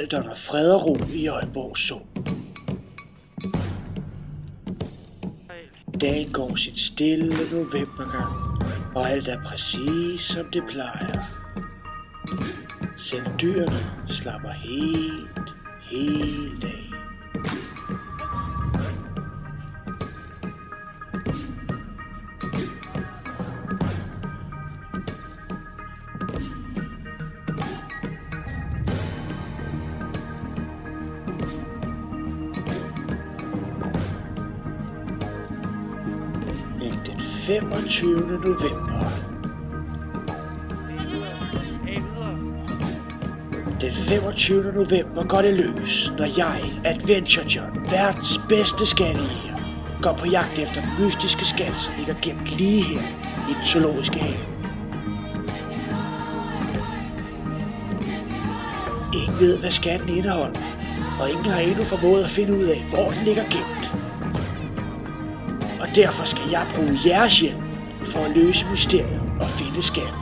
alt under fred og ro i Aalborg Zoo. Dagen går sit stille novembergang, og alt er præcis som det plejer. Selv dyrene slapper helt af. Den 25. november. Den 25. november går det løs, når jeg, Adventure John, verdens bedste skattejæger, går på jagt efter den mystiske skat, som ligger gemt lige her i den zoologiske have. Ingen ved, hvad skatten indeholder, og ingen har endnu formået at finde ud af, hvor den ligger gemt. Og derfor skal jeg bruge jeres hjælp for at løse mysteriet og finde skatten.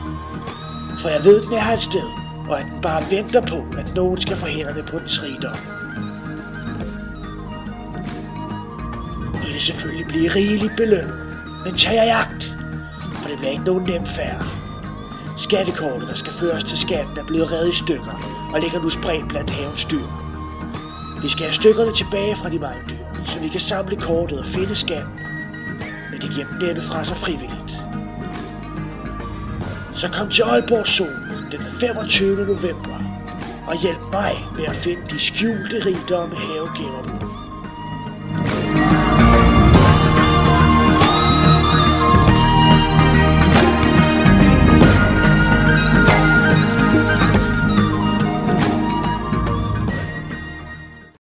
For jeg ved, den er her et sted, og at den bare venter på, at nogen skal få hænderne på dens rigdom. I vil selvfølgelig blive rigeligt belønnet, men tag jer jagt, for det bliver ikke nogen nem færd. Skattekortet, der skal føres til skatten, er blevet revet i stykker og ligger nu spredt blandt havens dyr. Vi skal have stykkerne tilbage fra de mange dyr, så vi kan samle kortet og finde skatten, men det giver dem næppe fra sig frivilligt. Så kom til Aalborg Zoo den 25. november og hjælp mig med at finde de skjulte rigdomme haven gemmer.